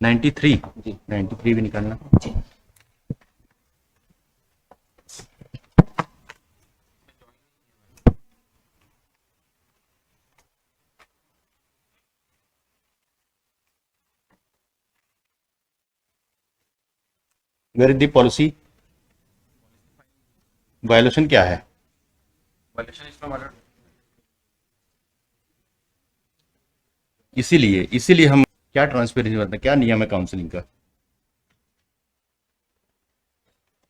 93 जी, 93 भी निकालना जी। Where is the policy violation क्या है? इसीलिए हम क्या ट्रांसपेरेंसी करते हैं, क्या नियम है काउंसलिंग का,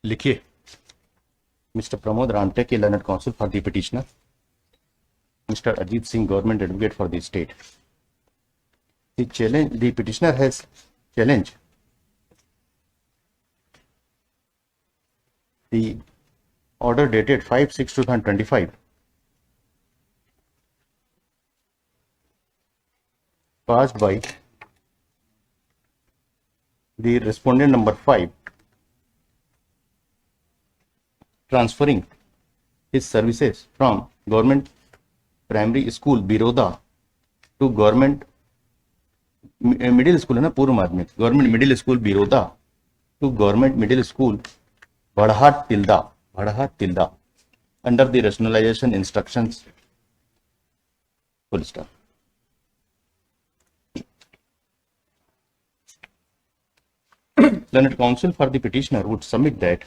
लिखिए। Mister Pramod Ramtek, learned council for the petitioner, mister Ajit Singh, government advocate for the state. The petitioner has challenged the order dated 5/6/2025 passed by the respondent number 5, transferring his services from government primary school Biroda to government middle school है ना, पूर्व माध्यमिक, government middle school Biroda to government middle school Bharhat Tilda under the rationalisation instructions, full stop. Learned counsel for the petitioner would submit that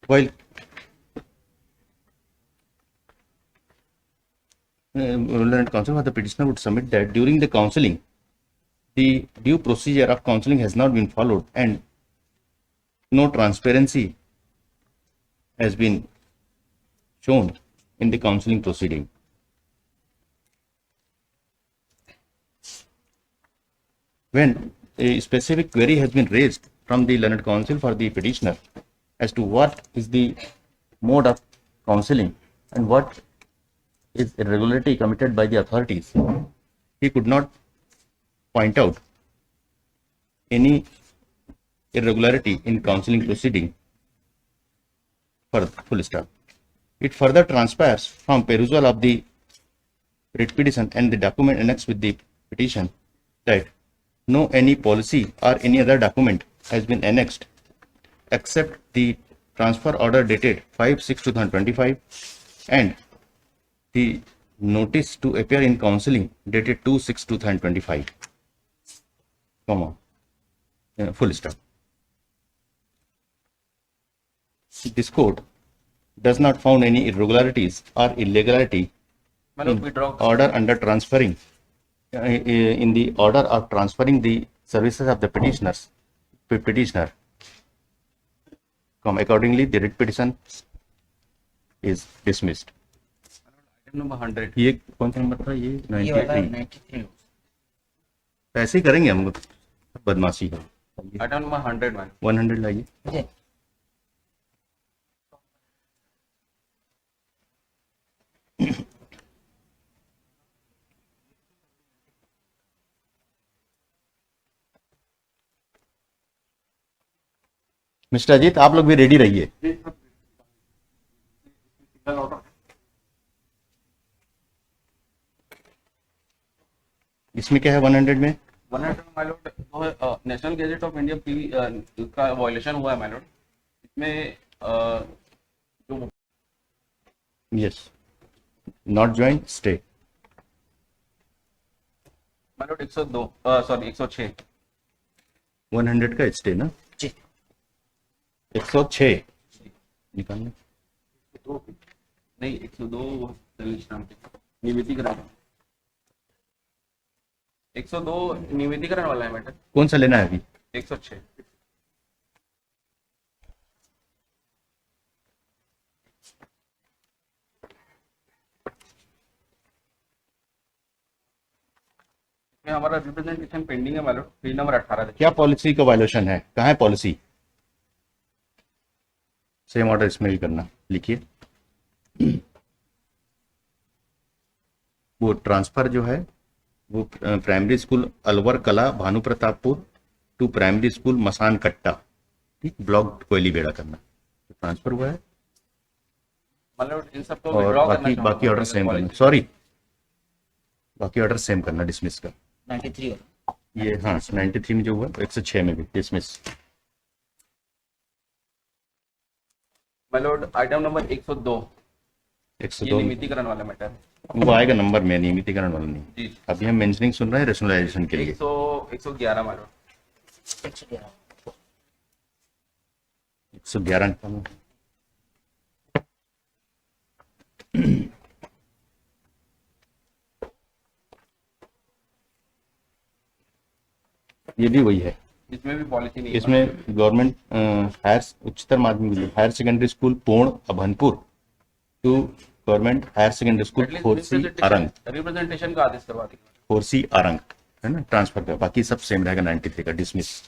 while learned counsel for the petitioner would submit that during the counseling, the due procedure of counseling has not been followed and no transparency has been shown in the counseling proceeding. When a specific query has been raised from the learned counsel for the petitioner as to what is the mode of counseling and what is irregularity committed by the authorities, he could not point out any irregularity in counseling proceeding. For full stop. It further transpires from perusal of the writ petition and the document annexed with the petition that no any policy or any other document has been annexed except the transfer order dated 5/6/2025 and the notice to appear in counseling dated 2/6/2025. Come on. Full stop. This court does not found any irregularities or illegality in order under transferring in the order of transferring the services of the petitioner. Accordingly, the writ petition is dismissed. Number 100, ये कौन सा number था? ये 93। ऐसे ही करेंगे हम, बदमाशी है। आइटम नंबर 100 लाइए। मिस्टर अजीत, आप लोग भी रेडी रहिए। इसमें क्या है 100 में? 100 my Lord national gadget of India का वायलेशन हुआ है माय लॉर्ड। इसमें जो yes not join stay my Lord 102 sorry 106 100 का स्टे ना जी। 106 निकालना नहीं 102 निवेदीकरण 102 निवेदीकरण वाला है मैटर। कौन सा लेना है अभी? 106। हमारा रिप्रेजेंटेशन पेंडिंग है मैटर, पेज नंबर 18। क्या पॉलिसी का वायलेशन है? कहाँ है पॉलिसी? सेम ऑर्डर इसमें भी करना, लिखिए। वो ट्रांसफर जो है वो primary school Alwar Kala Bhanu Pratappur to primary school Masan Katta, ठीक, ब्लॉक कोयली बेड़ा करना, तो ट्रांसफर हुआ है। मतलब इन सबको और बाकी ऑर्डर सेम करना। सॉरी बाकी ऑर्डर सेम करना डिसमिस का। 93 वाला। ये हाँ 93 में जो हुआ 106 में भी dismiss. My Lord item number 102 ये 102 नियमितीकरण वाला मैटर है वो आएगा नंबर में, नियमितीकरण वाला नहीं। जी। अभी हम मेंशनिंग सुन रहे हैं रेशनलाइजेशन के लिए। 111 माय लॉर्ड। 111। 111 का ये भी वही है। इसमें भी पॉलिसी नहीं है। इसमें गवर्नमेंट हायर उच्चतर माध्यमिक higher secondary school Purna Abhanpur to government higher secondary school Khorsi Arang, representation का आदेश करवा दी। खोरसी आरंग है ना, ट्रांसफर का। बाकी सब सेम रहेगा 93 का डिसमिस।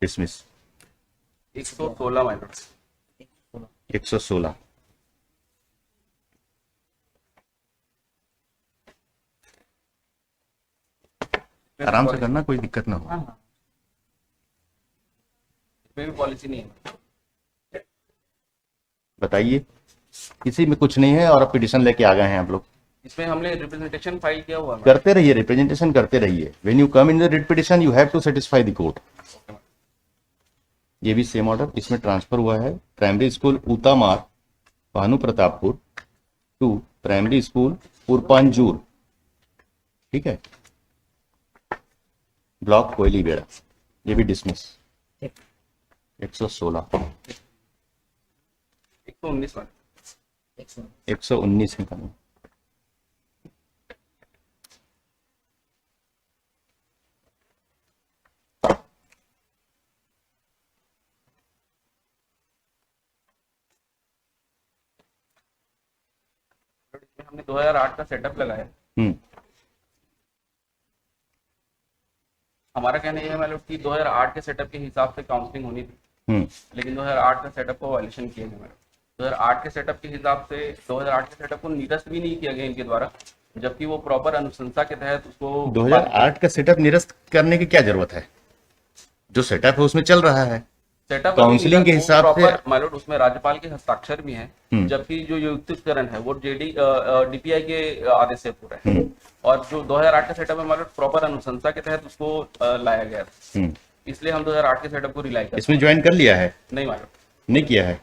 Dismiss 116 my Lord. 116 आराम से करना, कोई दिक्कत ना हो। हाँ हाँ इसमें भी पॉलिसी नहीं है। बताइए, किसी में कुछ नहीं है और अब पिटिशन लेके आ गए हैं आप लोग। इसमें हमने रिप्रेजेंटेशन फाइल किया हुआ है। करते रहिए, रिप्रेजेंटेशन करते रहिए। When you come in the writ petition you have to satisfy the court. ये भी सेम ऑर्डर, इसमें ट्रांसफर हुआ है primary school Utamar Bhanu Pratappur to primary school Urpanjur, ठीक है, ब्लॉक कोयली बेड़ा। ये भी डिसमिस। 116 119 माय 119 में करना। हमने 2008 का सेटअप लगाया। हमारा कहना यह है मैडम कि 2008 के सेटअप के हिसाब से काउंसलिंग होनी थी, लेकिन 2008 का सेटअप को वायलेशन किया गया मैडम। 2008 के सेटअप के हिसाब से 2008 के सेटअप को निरस्त भी नहीं किया गया इनके द्वारा, जबकि वो प्रॉपर अनुशंसा के तहत उसको 2008 का सेटअप निरस्त करने की क्या जरूरत है? जो सेटअप है उसमें चल रहा है। सेटअप काउंसलिंग के हिसाब से माइलोड उसमें राज्यपाल के हस्ताक्षर भी हैं, जबकि जो युक्तिकरण है वो डीपीआई के आदेश से पूरा है। और जो 2008 का सेटअप है माइलोड प्रॉपर अनुशंसा के तहत उसको लाया गया था, इसलिए हम 2008 के सेटअप को रिलाई करते हैं। इसमें ज्वाइन कर लिया है? नहीं माइलोड, नहीं किया है।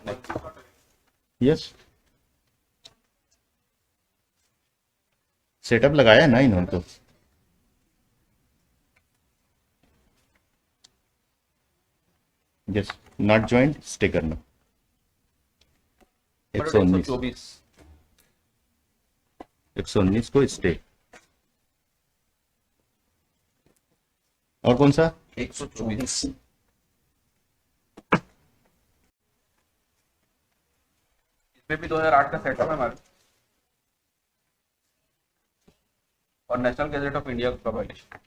यस, सेटअप लगाया है ना इन्होंने तो। यस, नॉट ज्वाइंट, स्टे करना। 119 को स्टे। और कौन सा? 124 इसमें भी 2008 का सेटअप है हमारा और नेशनल गैजेट ऑफ इंडिया का वायलेशन।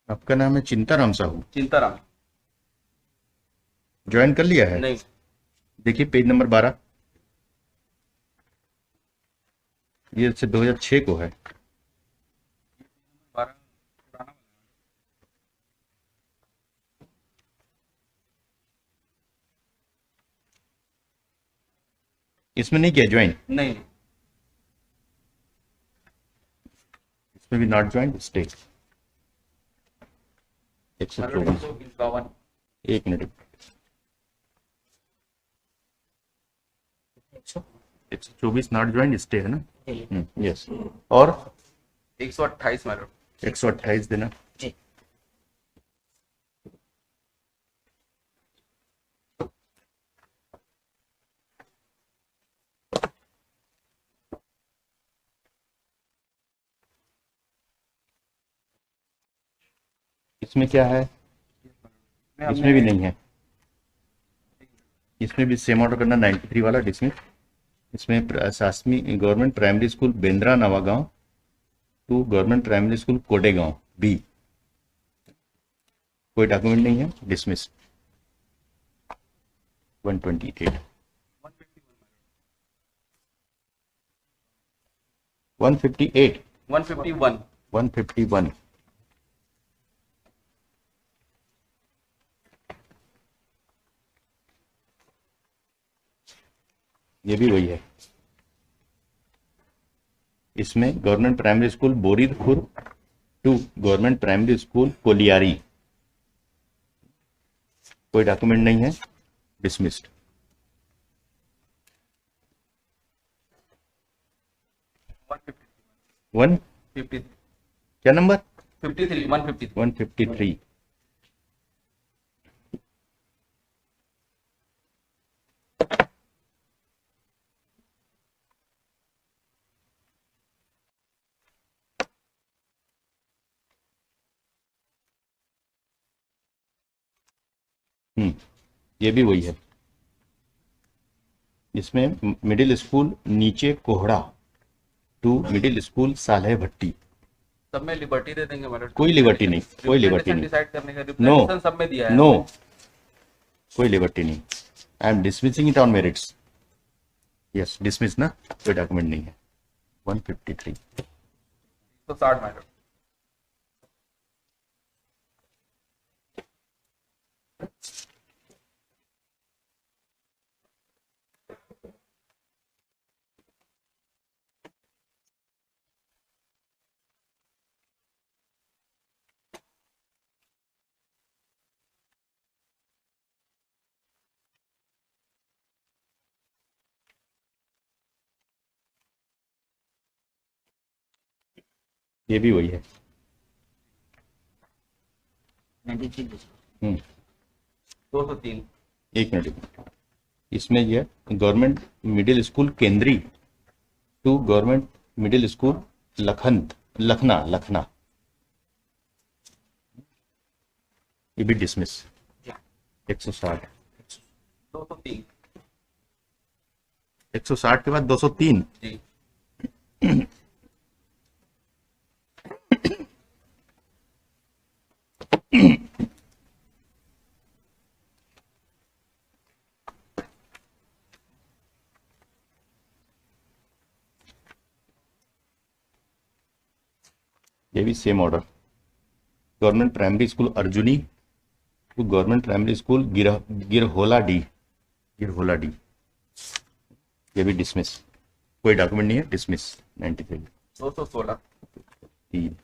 आपका नाम है चिंताराम साहू? चिंताराम। ज्वाइन कर लिया है? नहीं। देखिए पेज नंबर 12, ये से 2006 को है। 12 इसमें नहीं किया ज्वाइन? नहीं। इसमें भी नॉट ज्वाइन, स्टे। 124 एक मिनट। 124 नॉट ज्वाइन, स्टे है ना? यस। और 128 मैडम। 128 देना। जी। इसमें क्या है? इसमें भी नहीं है। इसमें भी सेम ऑर्डर करना, 93 वाला डिसमिस। इसमें शासकीय government primary school Bendra Navagaon to government primary school Kodegaon B, कोई डॉक्यूमेंट नहीं है, डिसमिस। 128 158 151 151 ये भी वही है। इसमें government primary school Boridpur to government primary school Koliyari, कोई डॉक्यूमेंट नहीं है, डिसमिस्ड। 153 क्या नंबर? 53 153 153 ये भी वही है। इसमें मिडिल स्कूल नीचे कोहड़ा टू मिडिल स्कूल सालेह भट्टी, सब में लिबर्टी दे देंगे मैडम। कोई लिबर्टी नहीं, कोई लिबर्टी नहीं, डिसाइड करने का नो, रिप्रेजेंटेशन सब में दिया है। नो, कोई लिबर्टी नहीं। I am dismissing it on merits. Yes, dismiss ना, कोई डॉक्यूमेंट नहीं है। 153 तो 60 मैडम। ये भी वही है। 93 203 एक मिनट, इसमें ये government middle school Kendri to government middle school Lakhna, ये भी डिसमिस। 160 203 160 के बाद 203 जी। ये भी same order. Government primary school Arjuni to government primary school Girhola D, ये भी डिसमिस, कोई डॉक्यूमेंट नहीं है, डिसमिस। 93 216 3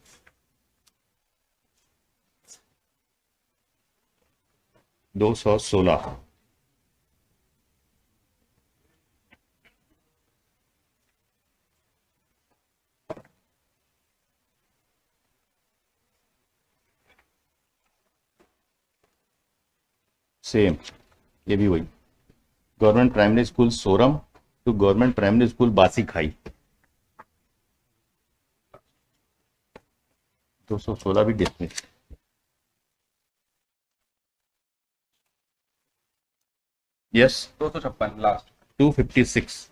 216 सेम, ये भी वही। Government primary school Soram to government primary school Basi Khai, 216 भी डिसमिस। Yes, 256 last. 256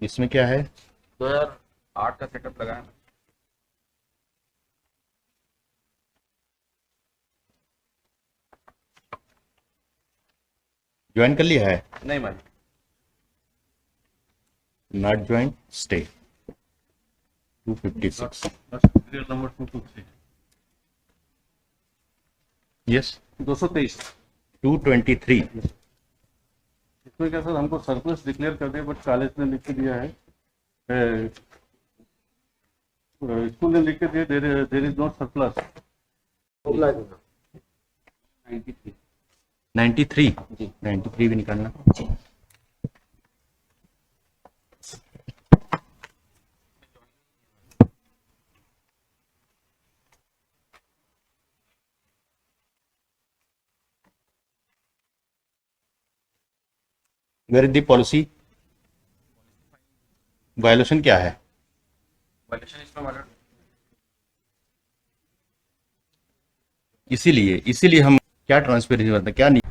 इसमें क्या है? 2008 का सेटअप लगा है ना। ज्वाइन कर लिया है? नहीं madam. Not join, stay. 256 serial number 223 yes. 223 223 इसमें क्या सर, हमको सरप्लस डिक्लेयर कर दिया, बट कॉलेज ने लिख के दिया है, स्कूल ने लिख के दिया देर इज नॉट सरप्लस। 93 93 93 भी निकालना। Where is the policy violation क्या है? वायलेशन इसमें माइलॉर्ड इसीलिए हम क्या ट्रांसपेरेंसी करते हैं, क्या नहीं